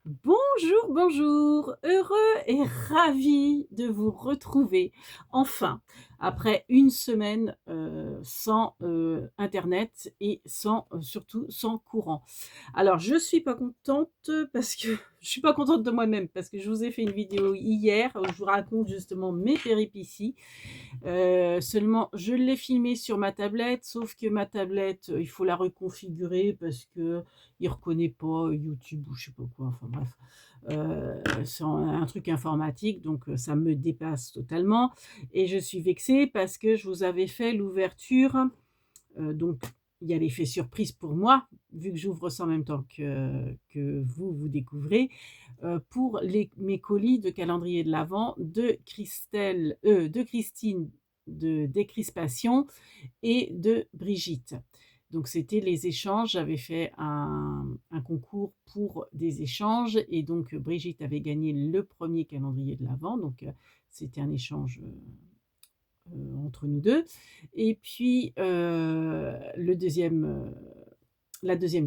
Bonjour, bonjour, heureux et ravi de vous retrouver. Enfin, après une semaine, sans, internet et sans, surtout sans courant. Alors je suis pas contente parce que je suis pas contente de moi-même parce que je vous ai fait une vidéo hier où je vous raconte justement mes péripéties. Seulement je l'ai filmée sur ma tablette, sauf que ma tablette, il faut la reconfigurer parce qu'il reconnaît pas YouTube ou je sais pas quoi, enfin bref. C'est un truc informatique donc ça me dépasse totalement et je suis vexée parce que je vous avais fait l'ouverture, donc il y a l'effet surprise pour moi, vu que j'ouvre ça en même temps que vous découvrez, pour mes colis de calendrier de l'Avent de Christine de Décrispation et de Brigitte. Donc c'était les échanges, j'avais fait un concours pour des échanges et donc Brigitte avait gagné le premier calendrier de l'Avent, donc c'était un échange, entre nous 2. Et puis, la deuxième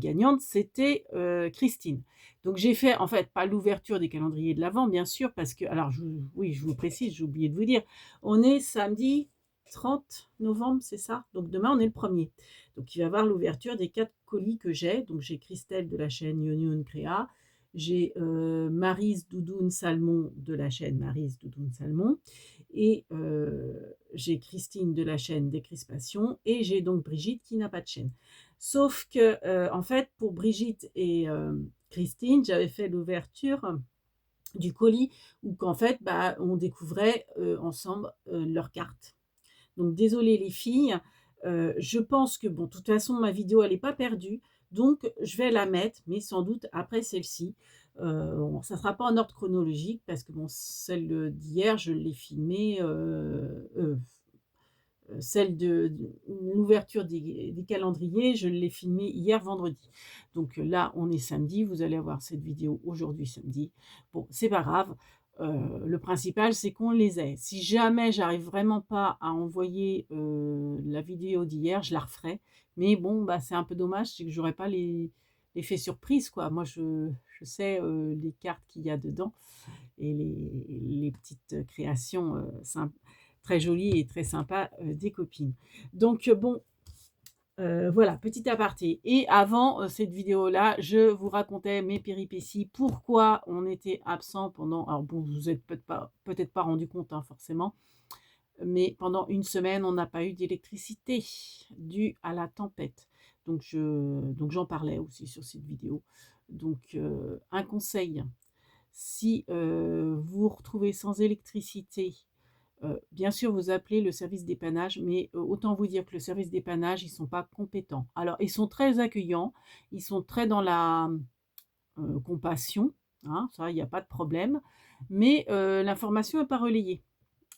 gagnante, c'était, Christine. Donc j'ai fait, en fait, pas l'ouverture des calendriers de l'Avent, bien sûr, parce que alors oui, je vous précise, j'ai oublié de vous dire, on est samedi 30 novembre, c'est ça? Donc demain, on est le 1er. Donc il va y avoir l'ouverture des 4 colis que j'ai. Donc j'ai Christelle de la chaîne Yon Créa, j'ai, Maryse Doudoune Salmon de la chaîne Maryse Doudoune Salmon et j'ai Christine de la chaîne Décrispation et j'ai donc Brigitte qui n'a pas de chaîne. Sauf que, en fait, pour Brigitte et Christine, j'avais fait l'ouverture du colis où qu'en fait, bah, on découvrait, ensemble, leurs cartes. Donc désolée les filles, je pense que bon, de toute façon ma vidéo elle est pas perdue, donc je vais la mettre, mais sans doute après celle-ci. Bon, ça sera pas en ordre chronologique parce que bon, celle, d'hier je l'ai filmée, celle de l'ouverture des calendriers, je l'ai filmée hier vendredi. Donc là, on est samedi, vous allez avoir cette vidéo aujourd'hui samedi. Bon, c'est pas grave, le principal, c'est qu'on les ait. Si jamais j'arrive vraiment pas à envoyer, la vidéo d'hier, je la referai. Mais bon, bah, c'est un peu dommage, c'est que j'aurai pas l'effet surprise, quoi. Moi, je sais, les cartes qu'il y a dedans et les petites créations, très jolies et très sympas, des copines. Donc bon, voilà, petit aparté et avant, cette vidéo-là, je vous racontais mes péripéties, pourquoi on était absent pendant alors bon, vous vous êtes peut-être pas rendu compte, hein, forcément, mais pendant une semaine, on n'a pas eu d'électricité due à la tempête. Donc j'en parlais aussi sur cette vidéo. Donc un conseil, si, vous vous retrouvez sans électricité, bien sûr, vous appelez le service dépannage, mais autant vous dire que le service dépannage, ils sont pas compétents. Alors, ils sont très accueillants, ils sont très dans la, compassion, hein, ça, il y a pas de problème, mais l'information est pas relayée.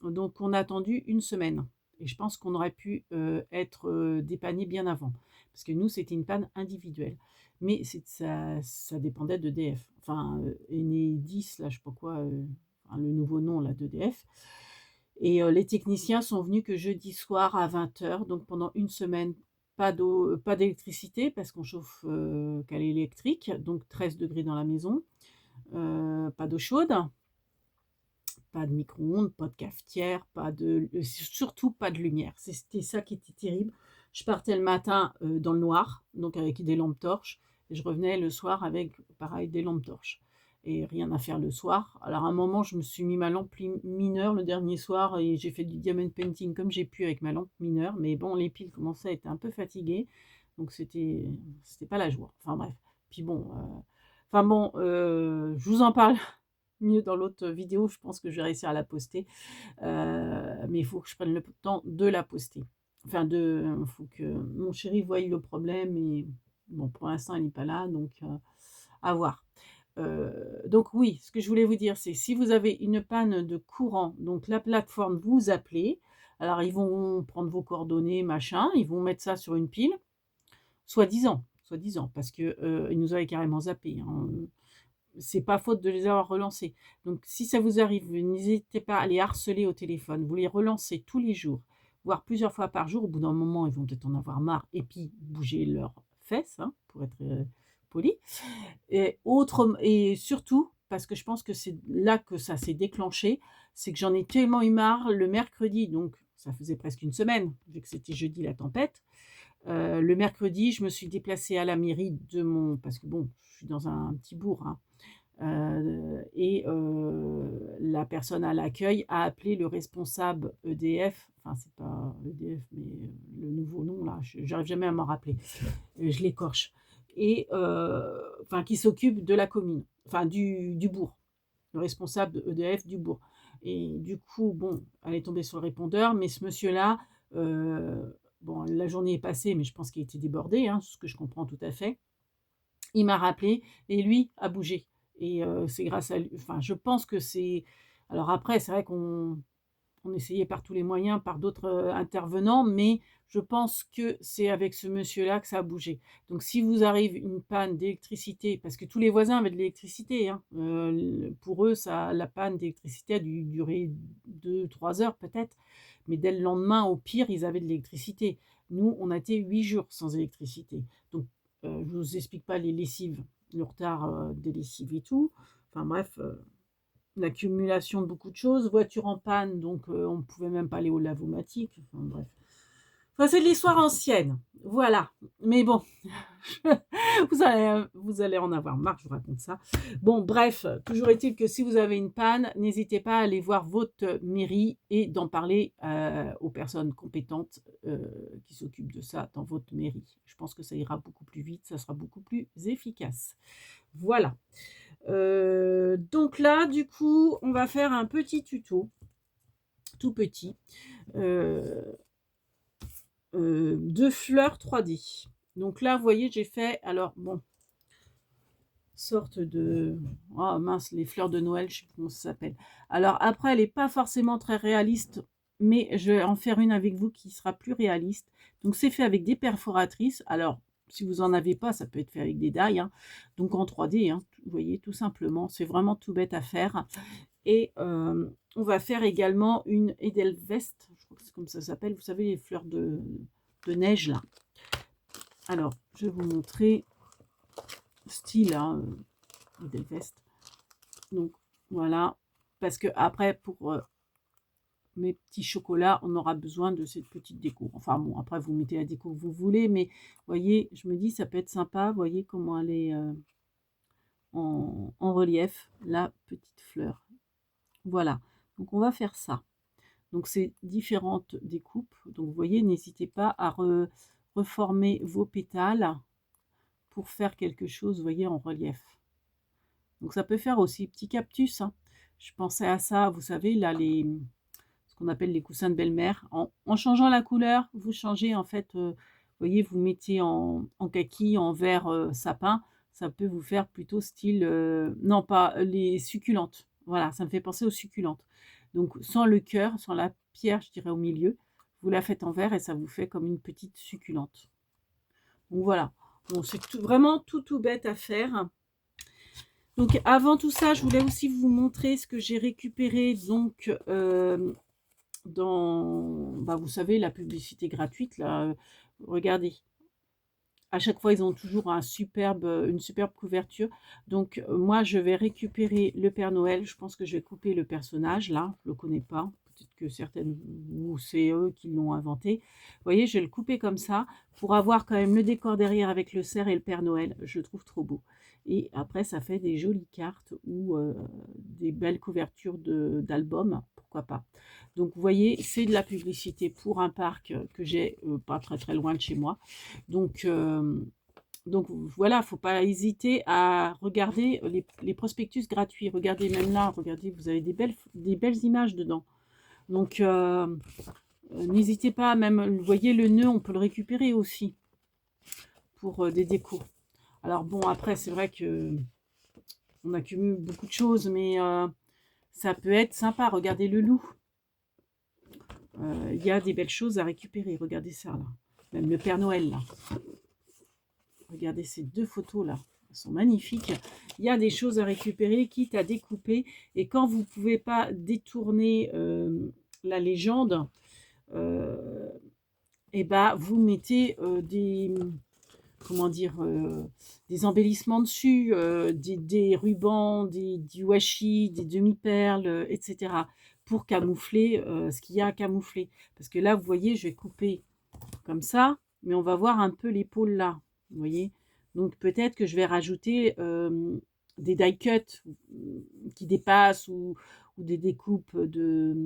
Donc on a attendu une semaine et je pense qu'on aurait pu, être, dépannés bien avant. Parce que nous, c'était une panne individuelle. Mais ça dépendait d'EDF. Enfin, Enedis, là, je sais pas quoi, enfin le nouveau nom là d'EDF et les techniciens sont venus que jeudi soir à 20 h, donc pendant une semaine, pas d'eau, pas d'électricité parce qu'on chauffe, qu'à l'électrique, donc 13 degrés dans la maison, pas d'eau chaude. Pas de micro-ondes, pas de cafetière, pas de surtout pas de lumière. C'était ça qui était terrible. Je partais le matin, dans le noir, donc avec des lampes torches et je revenais le soir avec pareil des lampes torches et rien à faire le soir. Alors à un moment, je me suis mis ma lampe mineure le dernier soir et j'ai fait du diamond painting comme j'ai pu avec ma lampe mineure, mais bon, les piles commençaient à être un peu fatiguées, donc c'était pas la joie. Enfin bref, puis bon, je vous en parle mieux dans l'autre vidéo, je pense que je vais réussir à la poster. Mais il faut que je prenne le temps de la poster. Enfin il faut que mon chéri voie le problème et bon, pour l'instant, il n'est pas là, donc à voir. Donc oui, ce que je voulais vous dire, c'est si vous avez une panne de courant, donc la plateforme, vous appelez. Alors ils vont prendre vos coordonnées, machin, ils vont mettre ça sur une pile, soi-disant, parce que, ils nous avaient carrément zappés, hein, c'est pas faute de les avoir relancés. Donc si ça vous arrive, n'hésitez pas à les harceler au téléphone. Vous les relancez tous les jours, voire plusieurs fois par jour. Au bout d'un moment, ils vont peut-être en avoir marre et puis bouger leurs fesses, hein, poli. Et surtout, parce que je pense que c'est là que ça s'est déclenché, c'est que j'en ai tellement eu marre le mercredi, donc ça faisait presque une semaine, vu que c'était jeudi la tempête. Le mercredi, je me suis déplacée à la mairie de mon... Parce que bon, je suis dans un petit bourg, hein. La personne à l'accueil a appelé le responsable EDF, enfin c'est pas EDF, mais le nouveau nom là, j'arrive jamais à m'en rappeler, je l'écorche, enfin qui s'occupe de la commune, enfin du bourg, le responsable de EDF du bourg. Et du coup, bon, elle est tombée sur le répondeur, mais ce monsieur-là, bon, la journée est passée, mais je pense qu'il était débordé, hein, ce que je comprends tout à fait. Il m'a rappelé et lui a bougé. Et c'est grâce à lui, enfin, je pense que c'est... Alors après, c'est vrai qu'on essayait par tous les moyens, par d'autres intervenants, mais je pense que c'est avec ce monsieur-là que ça a bougé. Donc si vous arrive une panne d'électricité, parce que tous les voisins avaient de l'électricité, hein, pour eux, la panne d'électricité a dû durer 2 3 heures peut-être, mais dès le lendemain, au pire, ils avaient de l'électricité. Nous, on a été 8 jours sans électricité. Donc, je ne vous explique pas les lessives, le retard des lessives et tout. Enfin bref, l'accumulation de beaucoup de choses. Voiture en panne, donc on ne pouvait même pas aller au lavomatique. Enfin bref. Enfin, c'est de l'histoire ancienne. Voilà. Mais bon, vous allez en avoir marre, je vous raconte ça. Bon, bref, toujours est-il que si vous avez une panne, n'hésitez pas à aller voir votre mairie et d'en parler aux personnes compétentes qui s'occupent de ça dans votre mairie. Je pense que ça ira beaucoup plus vite, ça sera beaucoup plus efficace. Voilà. Donc là, du coup, on va faire un petit tuto, tout petit, de fleurs 3D. Donc là, vous voyez, j'ai fait, alors bon, sorte de... Oh mince, les fleurs de Noël, je sais plus comment ça s'appelle. Alors après, elle n'est pas forcément très réaliste, mais je vais en faire une avec vous qui sera plus réaliste. Donc c'est fait avec des perforatrices. Alors, si vous n'en avez pas, ça peut être fait avec des die, hein. Donc en 3D, hein, vous voyez, tout simplement. C'est vraiment tout bête à faire. Et on va faire également une Edelweiss, je crois que c'est comme ça s'appelle. Vous savez, les fleurs de neige, là. Alors, je vais vous montrer style, hein, Edelweiss. Donc, voilà. Parce que après, pour mes petits chocolats, on aura besoin de cette petite déco. Enfin, bon, après, vous mettez la déco que vous voulez. Mais, vous voyez, je me dis, ça peut être sympa. Vous voyez comment elle est en relief, la petite fleur. Voilà. Donc, on va faire ça. Donc, c'est différentes découpes. Donc, vous voyez, n'hésitez pas à reformer vos pétales pour faire quelque chose, vous voyez, en relief. Donc, ça peut faire aussi petit cactus, hein. Je pensais à ça, vous savez, là, ce qu'on appelle les coussins de belle-mère. En changeant la couleur, vous changez, en fait, vous voyez, vous mettez en kaki, en vert sapin. Ça peut vous faire plutôt style... non, pas les succulentes. Voilà, ça me fait penser aux succulentes. Donc, sans le cœur, sans la pierre, je dirais, au milieu, vous la faites en vert et ça vous fait comme une petite succulente. Donc, voilà. Bon, c'est vraiment tout bête à faire. Donc, avant tout ça, je voulais aussi vous montrer ce que j'ai récupéré, donc, dans, bah, vous savez, la publicité gratuite, là, regardez. À chaque fois, ils ont toujours une superbe couverture. Donc, moi, je vais récupérer le Père Noël. Je pense que je vais couper le personnage, là. Je ne le connais pas. Peut-être que certaines, ou c'est eux qui l'ont inventé. Vous voyez, je vais le couper comme ça pour avoir quand même le décor derrière avec le cerf et le Père Noël. Je le trouve trop beau. Et après, ça fait des jolies cartes ou des belles couvertures d'albums. Pourquoi pas. Donc, vous voyez, c'est de la publicité pour un parc que j'ai pas très loin de chez moi. Donc voilà, il ne faut pas hésiter à regarder les prospectus gratuits. Regardez même là, regardez, vous avez des belles images dedans. Donc, n'hésitez pas, même, vous voyez, le nœud, on peut le récupérer aussi pour des décos. Alors bon, après, c'est vrai que on accumule beaucoup de choses, mais ça peut être sympa. Regardez le loup. Il y a des belles choses à récupérer. Regardez ça, là. Même le Père Noël, là. Regardez ces deux photos là, elles sont magnifiques. Il y a des choses à récupérer, quitte à découper. Et quand vous ne pouvez pas détourner la légende, et bah, vous mettez comment dire, des embellissements dessus, des rubans, du washi, des demi-perles, etc. pour camoufler ce qu'il y a à camoufler. Parce que là, vous voyez, je vais couper comme ça, mais on va voir un peu l'épaule là, vous voyez. Donc peut-être que je vais rajouter des die cuts qui dépassent ou des découpes de,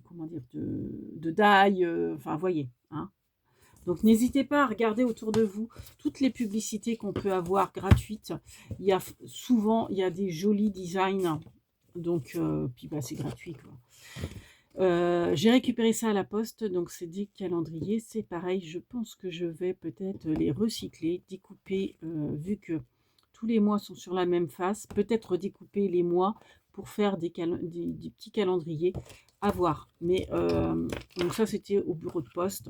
comment dire, de die, enfin, vous voyez, hein. Donc n'hésitez pas à regarder autour de vous toutes les publicités qu'on peut avoir gratuites. Il y a souvent, il y a des jolis designs. Donc, puis bah, c'est gratuit, quoi. J'ai récupéré ça à la poste, donc c'est des calendriers. C'est pareil, je pense que je vais peut-être les recycler, découper, vu que tous les mois sont sur la même face. Peut-être découper les mois pour faire des petits calendriers à voir. Mais donc ça, c'était au bureau de poste.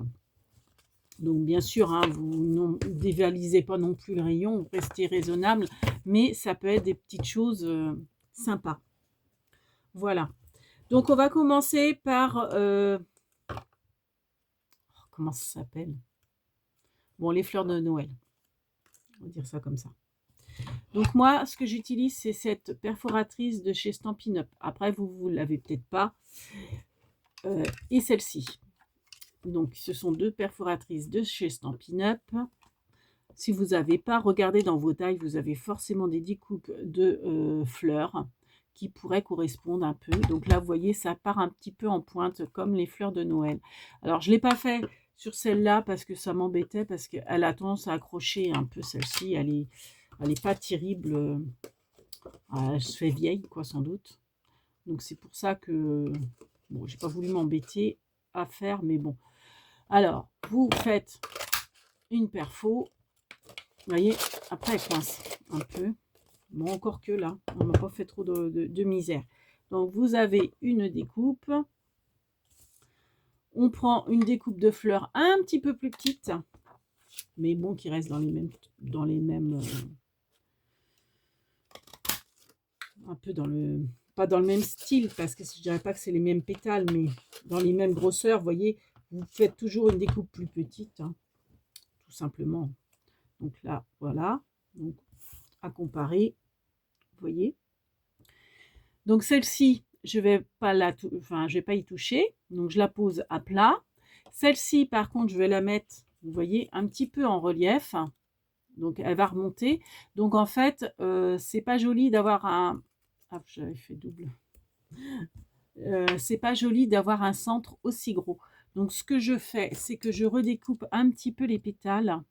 Donc bien sûr, hein, vous ne dévalisez pas non plus le rayon, restez raisonnable, mais ça peut être des petites choses sympas. Voilà. Donc on va commencer par... comment ça s'appelle? Bon, les fleurs de Noël. On va dire ça comme ça. Donc moi, ce que j'utilise, c'est cette perforatrice de chez Stampin' Up. Après, vous ne l'avez peut-être pas. Et celle-ci. Donc, ce sont deux perforatrices de chez Stampin' Up. Si vous n'avez pas, regardez dans vos tailles, vous avez forcément des découpes de fleurs qui pourraient correspondre un peu. Donc là, vous voyez, ça part un petit peu en pointe comme les fleurs de Noël. Alors, je ne l'ai pas fait sur celle-là parce que ça m'embêtait, parce qu'elle a tendance à accrocher un peu celle-ci. Elle est pas terrible. Elle se fait vieille, quoi, sans doute. Donc, c'est pour ça que, bon, j'ai pas voulu m'embêter à faire, mais bon. Alors, vous faites une perfo. Vous voyez, après, elle coince un peu. Bon, encore que là, on n'a pas fait trop de misère. Donc, vous avez une découpe. On prend une découpe de fleurs un petit peu plus petite, mais bon, qui reste dans les mêmes un peu dans le, pas dans le même style, parce que je dirais pas que c'est les mêmes pétales, mais dans les mêmes grosseurs, vous voyez, vous faites toujours une découpe plus petite, hein, tout simplement. Donc là, voilà, donc à comparer, vous voyez. Donc celle-ci, je vais pas je vais pas y toucher, donc je la pose à plat. Celle-ci, par contre, je vais la mettre, vous voyez, un petit peu en relief. Donc elle va remonter. Donc en fait, c'est pas joli d'avoir un... Ah, j'avais fait double. C'est pas joli d'avoir un centre aussi gros. Donc ce que je fais, c'est que je redécoupe un petit peu les pétales.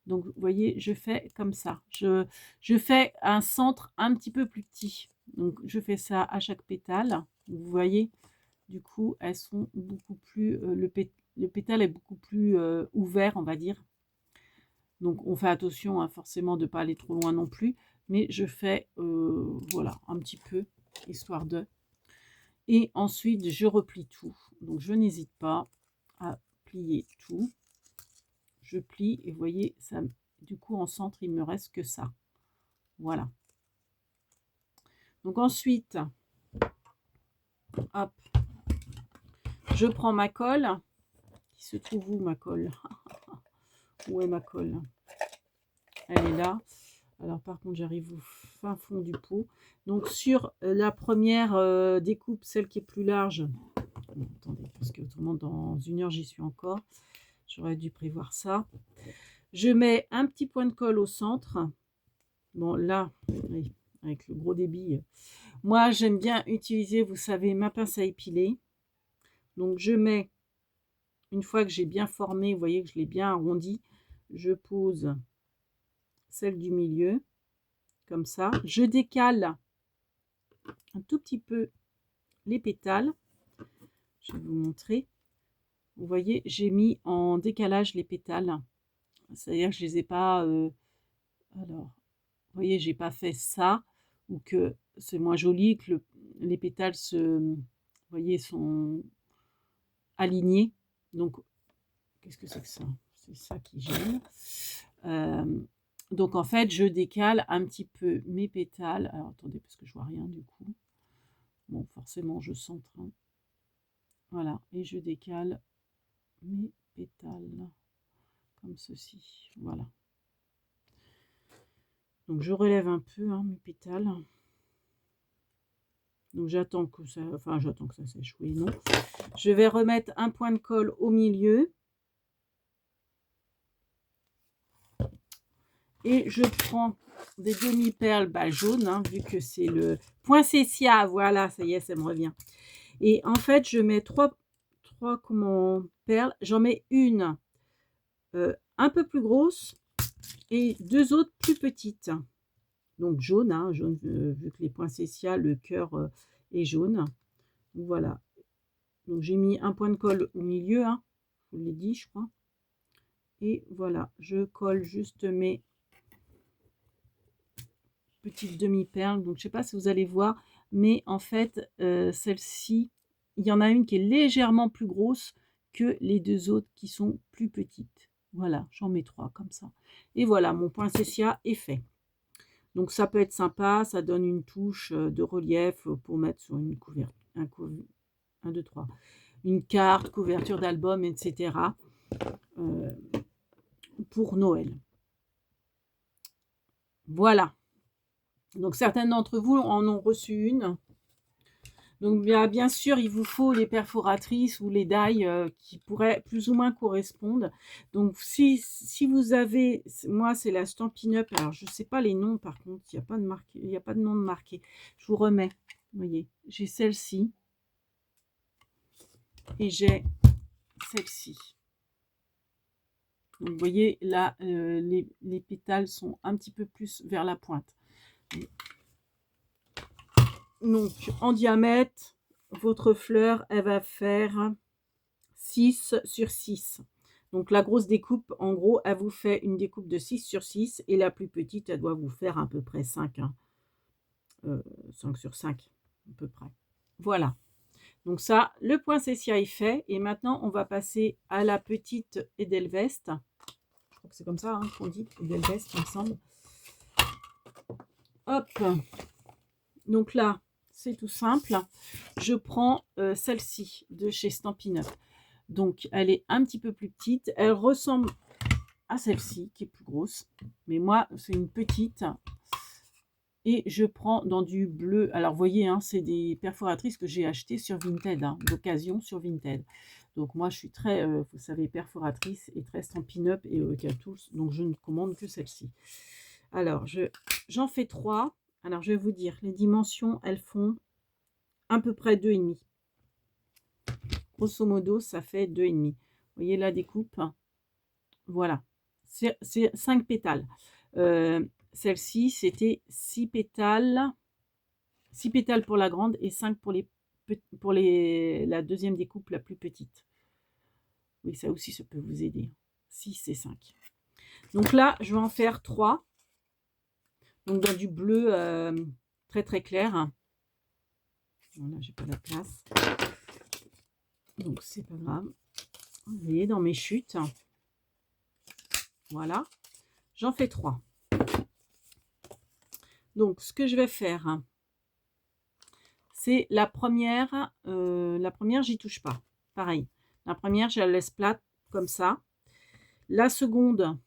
Donc vous voyez, je fais comme ça. Je fais un centre un petit peu plus petit. Donc je fais ça à chaque pétale. Vous voyez, du coup, elles sont beaucoup plus... le pétale est beaucoup plus ouvert, on va dire. Donc on fait attention, hein, forcément de ne pas aller trop loin non plus. Mais je fais, voilà, un petit peu, histoire de... Et ensuite, je replie tout. Donc, je n'hésite pas à plier tout. Je plie et vous voyez, ça, du coup, en centre, il me reste que ça. Voilà. Donc, ensuite, hop, je prends ma colle. Qui se trouve où, ma colle? Où est ma colle? Elle est là. Alors, par contre, j'arrive au fin fond du pot. Donc, sur la première découpe, celle qui est plus large, attendez, parce que autrement, dans 1 heure, j'y suis encore. J'aurais dû prévoir ça. Je mets un petit point de colle au centre. Bon, là, oui, avec le gros débit. Moi, j'aime bien utiliser, vous savez, ma pince à épiler. Donc, je mets, une fois que j'ai bien formé, vous voyez que je l'ai bien arrondi, je pose celle du milieu, comme ça. Je décale un tout petit peu les pétales. Je vais vous montrer. Vous voyez, j'ai mis en décalage les pétales. C'est-à-dire que je les ai pas... alors, vous voyez, j'ai pas fait ça, ou que c'est moins joli, que les pétales vous voyez, sont alignés. Donc, qu'est-ce que c'est que ça? C'est ça qui gêne. Donc, en fait, je décale un petit peu mes pétales. Alors, attendez, parce que je vois rien du coup. Bon, forcément, je centre. Hein. Voilà, et je décale mes pétales comme ceci, voilà. Donc je relève un peu hein, mes pétales. Donc j'attends que ça, enfin j'attends que ça sèche, oui, non. Je vais remettre un point de colle au milieu. Et je prends des demi-perles jaunes, hein, vu que c'est le poinsettia, voilà, ça y est, ça me revient. Et en fait, je mets trois perles, j'en mets une un peu plus grosse et deux autres plus petites. Donc jaune, hein, jaune vu que les poinsettias, le cœur est jaune. Donc, voilà. Donc j'ai mis un point de colle au milieu, hein, je vous l'ai dit, je crois. Et voilà, je colle juste mes petites demi-perles. Donc je sais pas si vous allez voir, mais en fait, celle-ci, il y en a une qui est légèrement plus grosse que les deux autres qui sont plus petites. Voilà, j'en mets 3 comme ça. Et voilà, mon poinsettia est fait. Donc ça peut être sympa, ça donne une touche de relief pour mettre sur une couverture, un, 2, 3, une carte, couverture d'album, etc. Pour Noël. Voilà. Donc certaines d'entre vous en ont reçu une. Donc bien sûr, il vous faut les perforatrices ou les die qui pourraient plus ou moins correspondre. Donc si vous avez, moi c'est la Stampin' Up, alors je ne sais pas les noms par contre, il n'y a pas de marqué, il n'y a pas de nom de marqué. Je vous remets, vous voyez, j'ai celle-ci et j'ai celle-ci. Donc vous voyez là, les pétales sont un petit peu plus vers la pointe. Donc en diamètre, votre fleur, elle va faire 6 sur 6. Donc la grosse découpe, en gros, elle vous fait une découpe de 6 sur 6 et la plus petite, elle doit vous faire à peu près 5. Hein. 5 sur 5, à peu près. Voilà. Donc ça, le poinsettia est fait. Et maintenant, on va passer à la petite Edelweiss. Je crois que c'est comme ça hein, qu'on dit, Edelweiss, il me semble. Hop. Donc là, c'est tout simple. Je prends celle-ci de chez Stampin' Up. Donc, elle est un petit peu plus petite. Elle ressemble à celle-ci, qui est plus grosse. Mais moi, c'est une petite. Et je prends dans du bleu. Alors, vous voyez, hein, c'est des perforatrices que j'ai achetées sur Vinted, hein, d'occasion sur Vinted. Donc, moi, je suis très, vous savez, perforatrice et très Stampin' Up et Tools. Donc, je ne commande que celle-ci. Alors, j'en fais 3. Alors, je vais vous dire, les dimensions, elles font à peu près 2,5. Grosso modo, ça fait 2,5. Vous voyez la découpe? Voilà. C'est 5 pétales. Celle-ci, c'était 6 pétales. 6 pétales pour la grande et 5 pour la deuxième découpe, la plus petite. Oui, ça aussi, ça peut vous aider. 6 et 5. Donc là, je vais en faire 3. Donc dans du bleu très très clair. Voilà, j'ai pas la place. Donc c'est pas grave. Vous voyez, dans mes chutes. Voilà. J'en fais 3. Donc ce que je vais faire, c'est la première. La première, j'y touche pas. Pareil. La première, je la laisse plate comme ça. La seconde,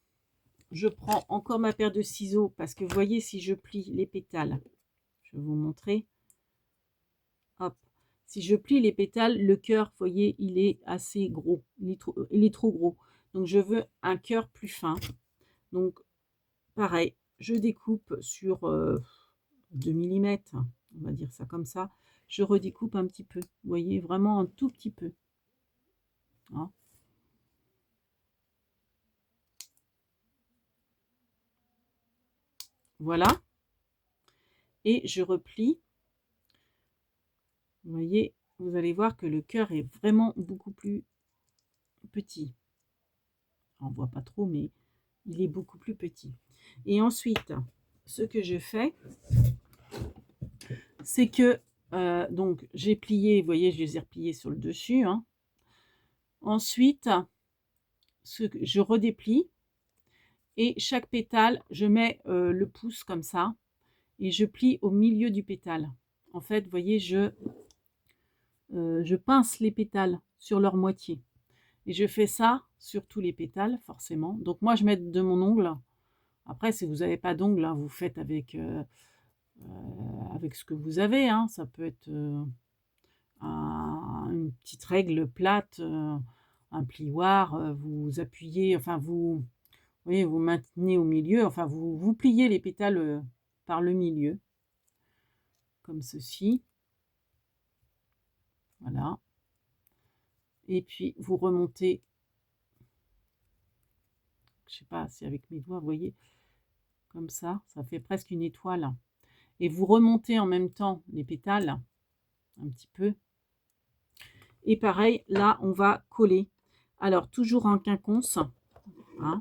je prends encore ma paire de ciseaux parce que vous voyez, si je plie les pétales, je vais vous montrer. Hop. Si je plie les pétales, le cœur, vous voyez, il est assez gros. Il est trop gros. Donc, je veux un cœur plus fin. Donc, pareil, je découpe sur 2 mm. On va dire ça comme ça. Je redécoupe un petit peu. Vous voyez, vraiment un tout petit peu. Hein. Voilà. Et je replie. Vous voyez, vous allez voir que le cœur est vraiment beaucoup plus petit. On ne voit pas trop, mais il est beaucoup plus petit. Et ensuite, ce que je fais, c'est que, donc, j'ai plié, vous voyez, je les ai repliés sur le dessus. Hein. Ensuite, je redéplie. Et chaque pétale, je mets le pouce comme ça. Et je plie au milieu du pétale. En fait, vous voyez, je pince les pétales sur leur moitié. Et je fais ça sur tous les pétales, forcément. Donc moi, je mets de mon ongle. Après, si vous n'avez pas d'ongle, hein, vous faites avec ce que vous avez. Hein. Ça peut être une petite règle plate, un plioir, vous appuyez, enfin vous voyez, vous maintenez au milieu, enfin vous pliez les pétales par le milieu, comme ceci. Voilà. Et puis vous remontez, je sais pas si avec mes doigts, vous voyez, comme ça fait presque une étoile. Et vous remontez en même temps les pétales, un petit peu. Et pareil, là, on va coller. Alors, toujours en quinconce. Hein.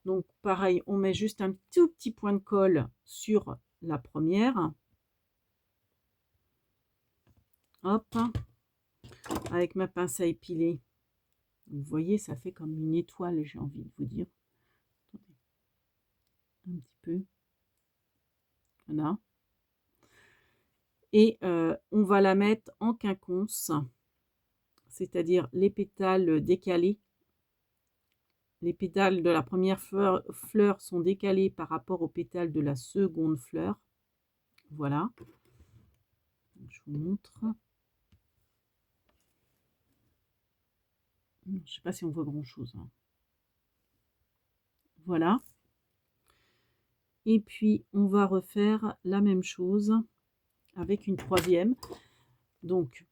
Donc, pareil, on met juste un tout petit point de colle sur la première. Hop. Avec ma pince à épiler. Vous voyez, ça fait comme une étoile, j'ai envie de vous dire. Un petit peu. Voilà. Et on va la mettre en quinconce. C'est-à-dire les pétales décalés. Les pétales de la première fleur sont décalés par rapport aux pétales de la seconde fleur. Voilà. Je vous montre. Je ne sais pas si on voit grand-chose. Hein. Voilà. Et puis, on va refaire la même chose avec une troisième. Donc,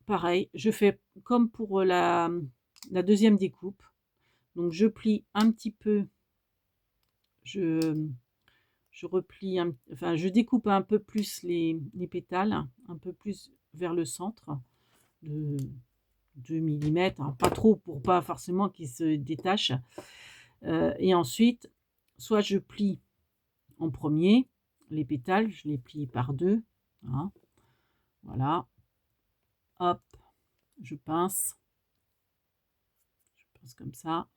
pareil, je fais comme pour la deuxième découpe. Donc, je plie un petit peu. Je replie, enfin, je découpe un peu plus les pétales, un peu plus vers le centre de 2 mm, hein, pas trop pour pas forcément qu'ils se détachent. Et ensuite, soit je plie en premier les pétales, je les plie par deux. Hein, voilà. Hop, je pince comme ça,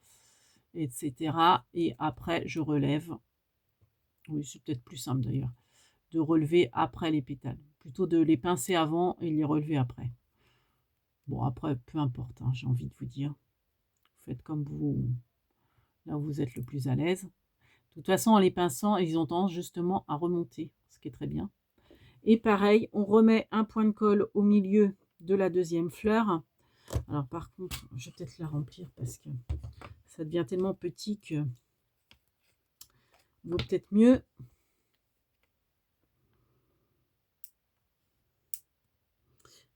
etc. Et après, je relève. Oui, c'est peut-être plus simple d'ailleurs, de relever après les pétales. Plutôt de les pincer avant et les relever après. Bon, après, peu importe, hein, j'ai envie de vous dire. Vous faites comme vous, là où vous êtes le plus à l'aise. De toute façon, en les pinçant, ils ont tendance justement à remonter, ce qui est très bien. Et pareil, on remet un point de colle au milieu de la deuxième fleur. Alors par contre, je vais peut-être la remplir parce que ça devient tellement petit que vaut peut-être mieux.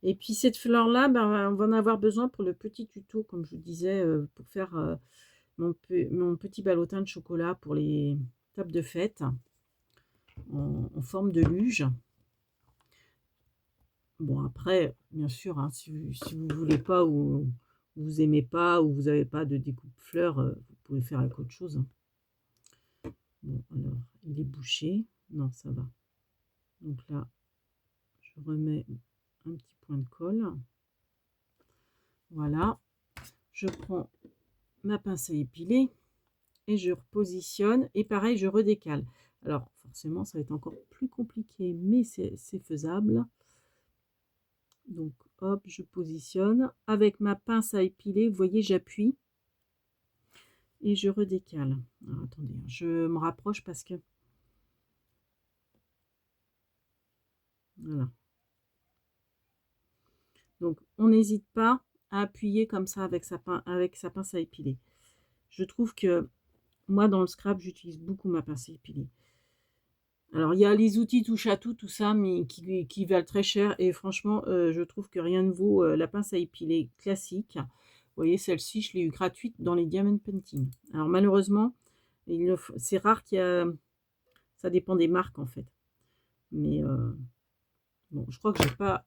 Et puis cette fleur-là, ben, on va en avoir besoin pour le petit tuto, comme je vous disais, pour faire mon petit ballotin de chocolat pour les tables de fête en forme de luge. Bon, après, bien sûr, hein, si vous ne voulez pas ou vous aimez pas ou vous n'avez pas de découpe fleurs, vous pouvez faire avec autre chose. Hein. Bon, alors, il est bouché. Non, ça va. Donc là, je remets un petit point de colle. Voilà. Je prends ma pince à épiler et je repositionne. Et pareil, je redécale. Alors, forcément, ça va être encore plus compliqué, mais c'est faisable. Donc, hop, je positionne. Avec ma pince à épiler, vous voyez, j'appuie. Et je redécale. Alors, attendez, je me rapproche parce que... Voilà. Donc, on n'hésite pas à appuyer comme ça avec sa pince à épiler. Je trouve que moi, dans le scrap, j'utilise beaucoup ma pince à épiler. Alors, il y a les outils touche à tout, tout ça, mais qui valent très cher. Et franchement, je trouve que rien ne vaut la pince à épiler classique. Vous voyez, celle-ci, je l'ai eu gratuite dans les Diamond Painting. Alors, malheureusement, c'est rare qu'il y a... Ça dépend des marques, en fait. Mais bon, je crois que j'ai pas...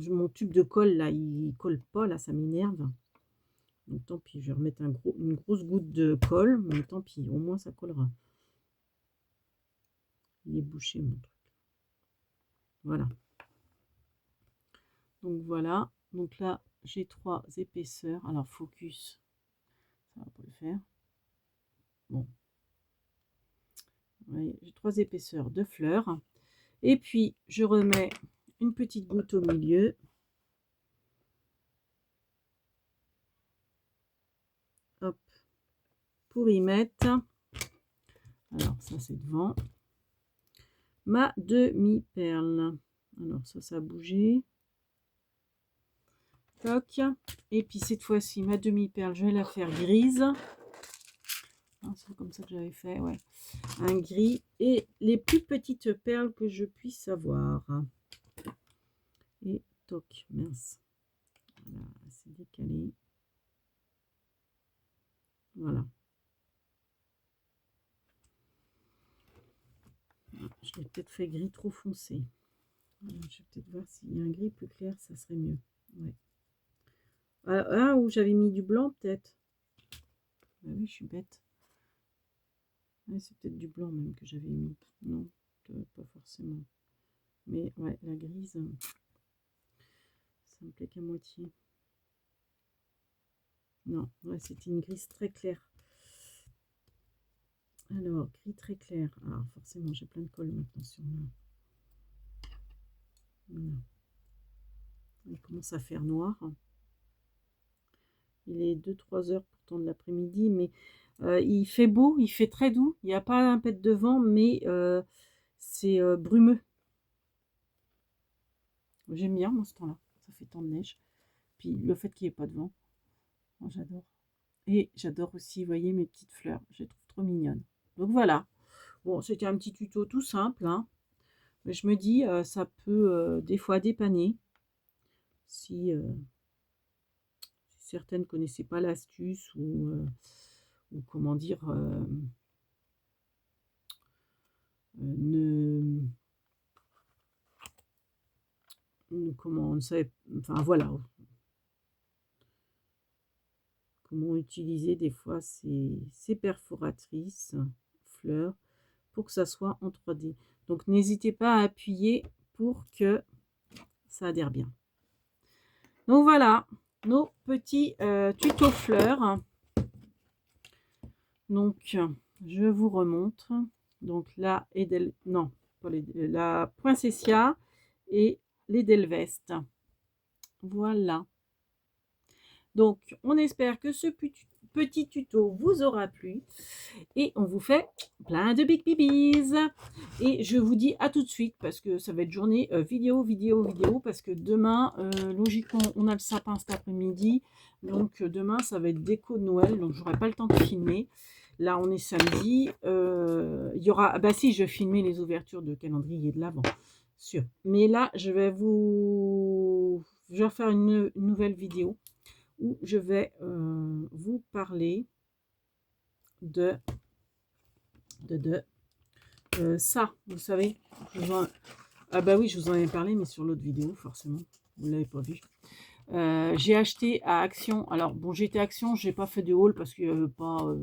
Mon tube de colle, là, il colle pas, là, ça m'énerve. Donc, tant pis, je vais remettre une grosse goutte de colle. Mais tant pis, au moins, ça collera. Il est bouché, mon truc. Voilà. Donc voilà, donc là j'ai 3 épaisseurs. Alors focus, ça va pas le faire. Bon, j'ai 3 épaisseurs de fleurs. Et puis je remets une petite goutte au milieu. pour y mettre, alors ça c'est devant, ma demi-perle. Alors ça a bougé. Toc. Et puis cette fois-ci, ma demi-perle, je vais la faire grise. C'est comme ça que j'avais fait, ouais. Un gris et les plus petites perles que je puisse avoir. Et toc, mince. Voilà, c'est décalé. Voilà. Je l'ai peut-être fait gris trop foncé. Je vais peut-être voir s'il y a un gris plus clair, ça serait mieux. Ouais. Ah, où j'avais mis du blanc peut-être. Ah oui, je suis bête. Ouais, c'est peut-être du blanc même que j'avais mis. Non, pas forcément. Mais ouais, la grise, ça me plaît qu'à moitié. Non, ouais, c'était une grise très claire. Alors, gris très clair. Ah, forcément, j'ai plein de colle maintenant sur moi. Voilà. Il commence à faire noir. Il est 2-3 heures pourtant de l'après-midi, mais il fait beau, il fait très doux. Il n'y a pas un pet de vent, mais c'est brumeux. J'aime bien, moi, ce temps-là. Ça fait temps de neige. Puis le fait qu'il n'y ait pas de vent, moi, j'adore. Et j'adore aussi, vous voyez, mes petites fleurs. Je les trouve trop mignonnes. Donc voilà. Bon, c'était un petit tuto tout simple, hein. Mais je me dis, ça peut des fois dépanner. Si certaines ne connaissaient pas l'astuce ou comment dire, comment on ne savait, enfin voilà, comment utiliser des fois ces perforatrices fleurs pour que ça soit en 3D. Donc n'hésitez pas à appuyer pour que ça adhère bien. Donc voilà, nos petits tutos fleurs. Donc je vous remontre. Donc là, non, pas la Poinsettia et l'Edelweiss. Voilà. Donc, on espère que ce petit tuto vous aura plu. Et on vous fait plein de big babies. Et je vous dis à tout de suite parce que ça va être journée vidéo. Parce que demain, logiquement, on a le sapin cet après-midi. Donc, demain, ça va être déco de Noël. Donc, j'aurai pas le temps de filmer. Là, on est samedi. Il y aura... Bah si, je vais filmer les ouvertures de calendrier de l'Avent. Sûr. Mais là, je vais faire une nouvelle vidéo où je vais vous parler de ça, vous savez. Ah bah oui, je vous en ai parlé, mais sur l'autre vidéo, forcément, vous ne l'avez pas vu. J'ai acheté à Action. Alors, bon, j'étais à Action, je n'ai pas fait de haul parce qu'il n'y avait pas...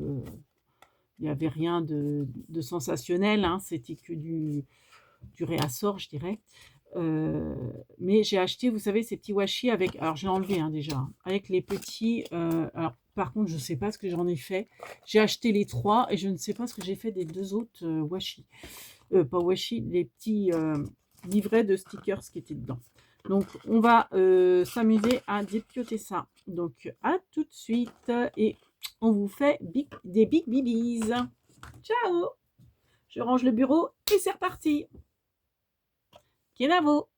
il n'y avait rien de sensationnel, hein, c'était que du réassort, je dirais. Mais j'ai acheté, vous savez, ces petits washi avec... Alors, je l'ai enlevé hein, déjà. Avec les petits... alors, par contre, je ne sais pas ce que j'en ai fait. J'ai acheté les 3 et je ne sais pas ce que j'ai fait des 2 autres washi. Pas washi, les petits livrets de stickers qui étaient dedans. Donc, on va s'amuser à dépioter ça. Donc, à tout de suite. Et on vous fait des big babies. Ciao! Je range le bureau et c'est reparti. Kenavo!